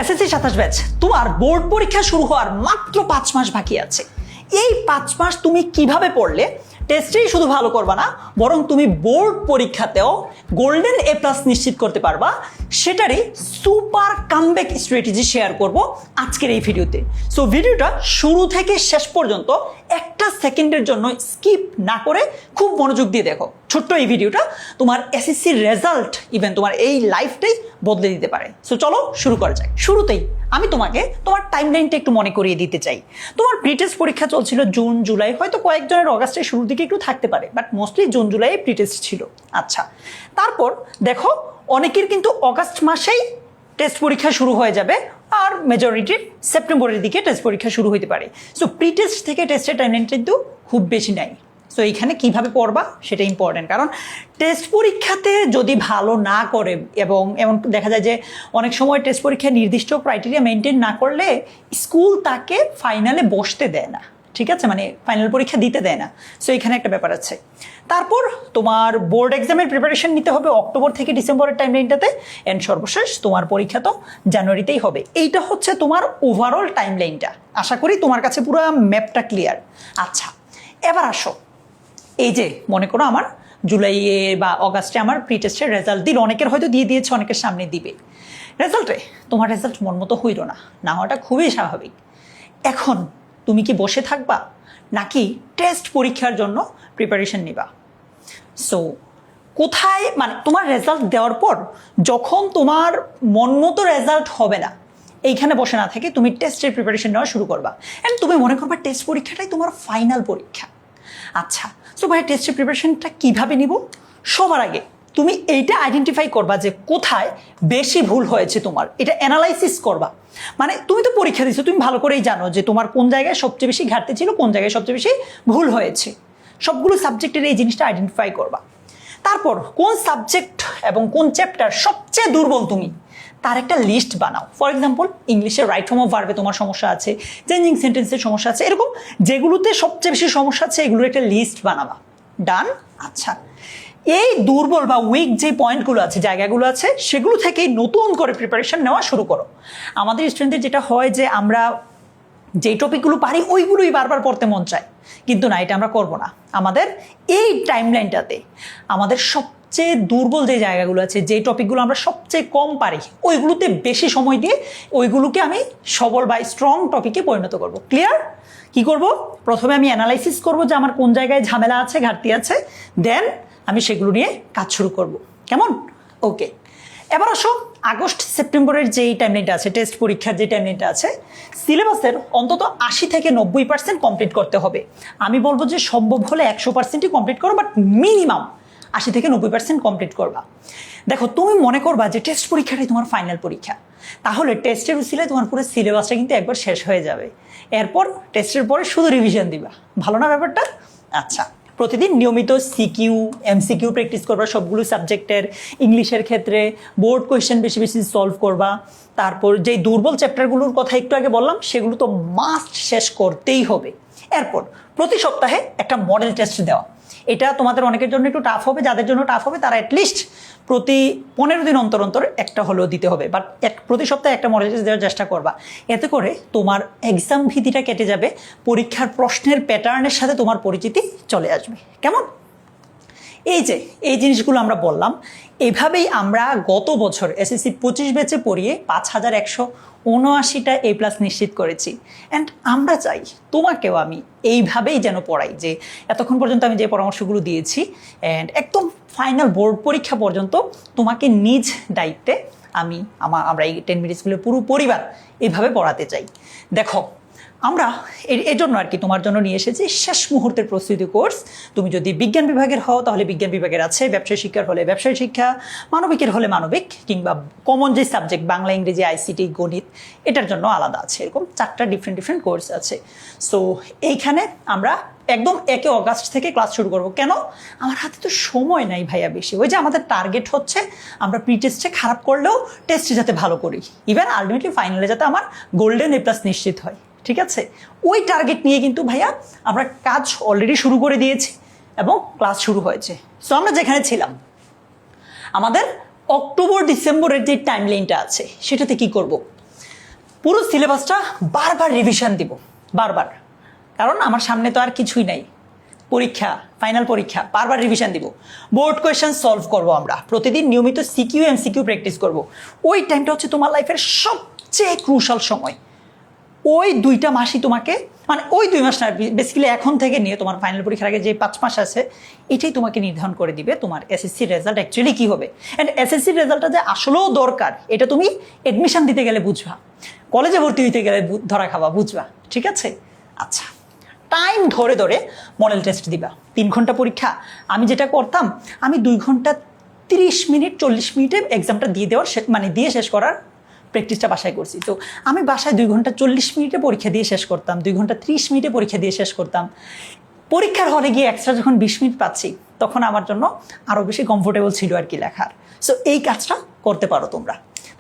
SSC 27 batch তোমার board পরীক্ষা শুরু হওয়ার মাত্র 5 মাস বাকি আছে। এই 5 মাস তুমি কিভাবে পড়লে টেস্টেই শুধু ভালো করবা না, বরং তুমি বোর্ড পরীক্ষাতেও গোল্ডেন এ প্লাস নিশ্চিত করতে পারবা, সেটারই সুপার কামব্যাক স্ট্র্যাটেজি শেয়ার করব আজকের এই ভিডিওতে। সো ভিডিওটা শুরু থেকে শেষ পর্যন্ত একটা সেকেন্ডের জন্য স্কিপ না করে খুব মনোযোগ দিয়ে দেখো। ছোট্ট এই ভিডিওটা তোমার এসএসসির রেজাল্ট ইভেন তোমার এই লাইফটাই বদলে দিতে পারে। সো চলো শুরু করা যাক। শুরুতেই আমি তোমাকে তোমার টাইমলাইনটা একটু মনে করিয়ে দিতে চাই। তোমার প্রিটেস্ট পরীক্ষা চলছিল জুন জুলাই, হয়তো কয়েকজনের অগাস্টের শুরুর দিকে একটু থাকতে পারে, but mostly June July pretest ছিল। আচ্ছা, তারপর দেখো অনেকের কিন্তু অগাস্ট মাসেই টেস্ট পরীক্ষা শুরু হয়ে যাবে, আর মেজরিটির সেপ্টেম্বরের দিকে টেস্ট পরীক্ষা শুরু হতে পারে। সো প্রিটেস্ট থেকে টেস্টের টাইমলাইন কিন্তু খুব বেশি নাই। সো এইখানে কিভাবে পড়বা সেটা ইম্পর্টেন্ট, কারণ টেস্ট পরীক্ষাতে যদি ভালো না করে এবং এমন দেখা যায় যে অনেক সময় টেস্ট পরীক্ষায় নির্দিষ্ট ক্রাইটেরিয়া মেনটেন না করলে স্কুল তাকে ফাইনালে বসতে দেয় না, ঠিক আছে, মানে ফাইনাল পরীক্ষা দিতে দেয় না। সো এখানে একটা ব্যাপার আছে। তারপর তোমার বোর্ড এক্সামের প্রিপারেশন নিতে হবে অক্টোবর থেকে ডিসেম্বরের টাইমলাইনটাতে, অ্যান্ড সর্বশেষ তোমার পরীক্ষা তো জানুয়ারিতেই হবে। এইটা হচ্ছে তোমার ওভারঅল টাইমলাইনটা। আশা করি তোমার কাছে পুরো ম্যাপটা ক্লিয়ার। আচ্ছা, এবার আসো, এই যে মনে করো আমার জুলাইয়ে বা অগাস্টে আমার প্রি টেস্টের রেজাল্ট দিল, অনেকের হয়তো দিয়ে দিয়েছে, অনেকের সামনে দিবে। রেজাল্টে তোমার রেজাল্ট মন মতো হইল না হওয়াটা খুবই স্বাভাবিক। এখন তুমি কি বসে থাকবা নাকি টেস্ট পরীক্ষার জন্য প্রিপারেশন নিবা? সো কোথায়, মানে তোমার রেজাল্ট দেওয়ার পর যখন তোমার মন মতো রেজাল্ট হবে না, এইখানে বসে না থেকে তুমি টেস্টের প্রিপারেশন নেওয়া শুরু করবা। অ্যান্ড তুমি মনে করবা টেস্ট পরীক্ষাটাই তোমার ফাইনাল পরীক্ষা। আচ্ছা, সো ভাই টেস্টের প্রিপারেশনটা কীভাবে নিব? সবার আগে তুমি এইটা আইডেন্টিফাই করবা যে কোথায় বেশি ভুল হয়েছে তোমার, এটা অ্যানালাইসিস করবা। মানে তুমি তো পরীক্ষা দিচ্ছ, তুমি ভালো করেই জানো যে তোমার কোন জায়গায় সবচেয়ে বেশি ঘাটতি ছিল, কোন জায়গায় সবচেয়ে বেশি ভুল হয়েছে। সবগুলো সাবজেক্টের এই জিনিসটা আইডেন্টিফাই করবা। তারপর কোন সাবজেক্ট এবং কোন চ্যাপ্টার সবচেয়ে দুর্বল তুমি তার একটা লিস্ট বানাও। ফর এক্সাম্পল, ইংলিশে রাইট ফর্ম অফ ভার্বে তোমার সমস্যা আছে, চেঞ্জিং সেন্টেন্সের সমস্যা আছে, এরকম যেগুলোতে সবচেয়ে বেশি সমস্যা আছে এগুলোর একটা লিস্ট বানাবা। ডান? আচ্ছা, এই দুর্বল বা উইক যে পয়েন্টগুলো আছে, জায়গাগুলো আছে, সেগুলো থেকেই নতুন করে প্রিপারেশন নেওয়া শুরু করো। আমাদের স্টুডেন্টদের যেটা হয় যে আমরা যেই টপিকগুলো পারি ওইগুলোই বারবার পড়তে মন চায়, কিন্তু না, এটা আমরা করবো না। আমাদের এই টাইমলাইনটাতে আমাদের সবচেয়ে দুর্বল যে জায়গাগুলো আছে, যে টপিকগুলো আমরা সবচেয়ে কম পারি, ওইগুলোতে বেশি সময় দিয়ে ওইগুলোকে আমি সবল বা স্ট্রং টপিকে পরিণত করব। ক্লিয়ার? কি করব? প্রথমে আমি অ্যানালাইসিস করব যে আমার কোন জায়গায় ঝামেলা আছে, ঘাটতি আছে, দেন আমি সেগুলো নিয়ে কাজ শুরু করব। কেমন? ওকে, এবার আসো আগস্ট সেপ্টেম্বরের যেই টাইমলাইনটা আছে, টেস্ট পরীক্ষার যে টাইমলাইনটা আছে, সিলেবাসের অন্তত 80 থেকে 90% কমপ্লিট করতে হবে। আমি বলবো যে সম্ভব হলে 100%ই কমপ্লিট করো, বাট মিনিমাম 80 থেকে 90% কমপ্লিট করবা। দেখো, তুমি মনে করবা যে টেস্ট পরীক্ষাটাই তোমার ফাইনাল পরীক্ষা, তাহলে টেস্টের উসিলায় তোমার পুরো সিলেবাসটা কিন্তু একবার শেষ হয়ে যাবে। এরপর টেস্টের পরে শুধু রিভিশন দিবা। ভালো না ব্যাপারটা? আচ্ছা, প্রতিদিন নিয়মিত সিকিউ এমসিকিউ প্র্যাকটিস করবা সবগুলো সাবজেক্টের। ইংলিশের ক্ষেত্রে বোর্ড কোয়েশ্চেন বেশি বেশি সলভ করবা। তারপর যেই দুর্বল চ্যাপ্টারগুলোর কথা একটু আগে বললাম, সেগুলো তো মাস্ট শেষ করতেই হবে। এরপর প্রতি সপ্তাহে একটা মডেল টেস্ট দেওয়া। এটা তোমাদের অনেকের জন্য একটু টাফ হবে, যাদের জন্য টাফ হবে তারা অ্যাটলিস্ট প্রতি 15 দিন অন্তর অন্তর একটা হলেও দিতে হবে, বাট প্রতি সপ্তাহে একটা মডেল টেস্ট দেওয়ার চেষ্টা করবা। এতে করে তোমার এক্সাম ভীতিটা কেটে যাবে, পরীক্ষার প্রশ্নের প্যাটার্নের সাথে তোমার পরিচিতি চলে আসবে। কেমন? এই জিনিসগুলো আমরা বললাম, এভাবেই আমরা গত বছর এসএসসি 25 ব্যাচে পড়িয়ে 5179টা এ প্লাস নিশ্চিত করেছি। অ্যান্ড আমরা চাই তোমাকেও আমি এইভাবেই যেন পড়াই, যে এতক্ষণ পর্যন্ত আমি যে পরামর্শগুলো দিয়েছি, অ্যান্ড একদম ফাইনাল বোর্ড পরীক্ষা পর্যন্ত তোমাকে নিজ দায়িত্বে আমরা এই 10 মিনিটসগুলো পুরো পরিবার এইভাবে পড়াতে চাই। দেখো, আমরা এর জন্য আর কি তোমার জন্য নিয়ে এসেছি শেষ মুহূর্তের প্রস্তুতি কোর্স। তুমি যদি বিজ্ঞান বিভাগের হও তাহলে বিজ্ঞান বিভাগের আছে, ব্যবসায় শিক্ষার হলে ব্যবসায় শিক্ষা, মানবিকের হলে মানবিক, কিংবা কমন যে সাবজেক্ট বাংলা, ইংরেজি, আইসিটি, গণিত, এটার জন্য আলাদা আছে। এরকম 4টা ডিফারেন্ট কোর্স আছে। সো এইখানে আমরা একদম 1 অগাস্ট থেকে ক্লাস শুরু করব। কেন? আমার হাতে তো সময় নাই ভাইয়া বেশি। ওই যে আমাদের টার্গেট হচ্ছে আমরা প্রি টেস্টে খারাপ করলেও টেস্টে যাতে ভালো করি, ইভেন আলটিমেটলি ফাইনালে যাতে আমার গোল্ডেন এ প্লাস নিশ্চিত হয়। ঠিক আছে, ওই টার্গেট নিয়ে কিন্তু ভাইয়া আমরা কাজ অলরেডি শুরু করে দিয়েছি এবং ক্লাস শুরু হয়েছে। সো আমরা যেখানে ছিলাম, আমাদের অক্টোবর ডিসেম্বরের যে টাইমলাইনটা আছে সেটাতে কি করব? পুরো সিলেবাসটা বারবার রিভিশন দিব, বারবার, কারণ আমার সামনে তো আর কিছুই নাই, পরীক্ষা, ফাইনাল পরীক্ষা, বারবার রিভিশন দিব। বোর্ড কোয়েশ্চেন সলভ করব আমরা, প্রতিদিন নিয়মিত সিকিউ এমসিকিউ প্র্যাকটিস করব। ওই টাইমটা হচ্ছে তোমার লাইফের সবচেয়ে ক্রুশাল সময়। ওই 2টা মাসই তোমাকে, মানে ওই 2 মাস না, বেসিক্যালি এখন থেকে নিয়ে তোমার ফাইনাল পরীক্ষার আগে যে 5 মাস আছে, এটাই তোমাকে নির্ধারণ করে দিবে তোমার এসএসসি রেজাল্ট অ্যাকচুয়ালি কী হবে। অ্যান্ড এসএসসি রেজাল্টটা যে আসলেও দরকার, এটা তুমি অ্যাডমিশন দিতে গেলে বুঝবা, কলেজে ভর্তি হইতে গেলে ধরা খাবা, বুঝবা, ঠিক আছে? আচ্ছা, টাইম ধরে ধরে মডেল টেস্ট দিবা। 3 ঘন্টা পরীক্ষা, আমি যেটা করতাম, আমি 2 ঘন্টা 30 মিনিট 40 মিনিটে এক্সামটা দিয়ে দেওয়ার মানে দিয়ে শেষ করার প্র্যাকটিসটা বাসায় করছি। তো আমি বাসায় 2 ঘন্টা 40 মিনিটে পরীক্ষা দিয়ে শেষ করতাম, 2 ঘন্টা 30 মিনিটে পরীক্ষা দিয়ে শেষ করতাম। পরীক্ষার হলে গিয়ে এক্সট্রা যখন 20 মিনিট পাচ্ছি, তখন আমার জন্য আরও বেশি কমফোর্টেবল ছিল আর কি লেখার। সো এই কাজটা করতে পারো তোমরা।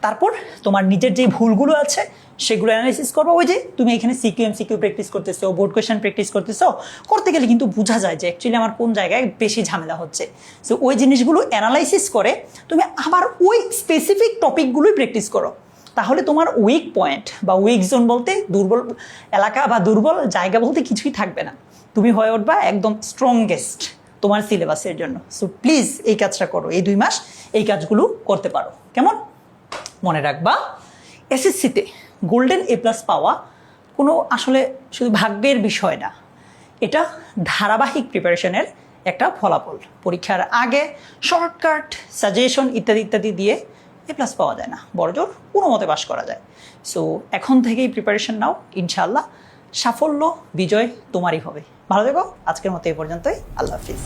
তারপর তোমার নিজের যে ভুলগুলো আছে সেগুলো অ্যানালাইসিস করবো। ওই যে তুমি এখানে সিকিউ এমসিকিউ প্র্যাকটিস করতেছো, বোর্ড কোয়েশ্চেন প্র্যাকটিস করতেছো, করতে গেলে কিন্তু বোঝা যায় যে অ্যাকচুয়ালি আমার কোন জায়গায় বেশি ঝামেলা হচ্ছে। সো ওই জিনিসগুলো অ্যানালাইসিস করে তুমি আবার ওই স্পেসিফিক টপিকগুলোই প্র্যাকটিস করো। তাহলে তোমার উইক পয়েন্ট বা উইক জোন বলতে, দুর্বল এলাকা বা দুর্বল জায়গা বলতে কিছুই থাকবে না। তুমি হয়ে উঠবা একদম স্ট্রংগেস্ট তোমার সিলেবাসের জন্য। সো প্লিজ এই কাজটা করো, এই 2 মাস এই কাজগুলো করতে পারো, কেমন? মনে রাখবা, এসএসসিতে গোল্ডেন এ প্লাস পাওয়া কোনো আসলে শুধু ভাগ্যের বিষয় না, এটা ধারাবাহিক প্রিপারেশনের একটা ফলাফল। পরীক্ষার আগে শর্টকাট সাজেশন ইত্যাদি ইত্যাদি দিয়ে এ প্লাস পাওয়া যায় না, বড়জোর কোনো মতে পাস করা যায়। সো এখন থেকেই প্রিপারেশন নাও, ইনশাআল্লাহ সাফল্য বিজয় তোমারই হবে। ভালো থেকো, আজকের মতো এই পর্যন্তই, আল্লাহ হাফিজ।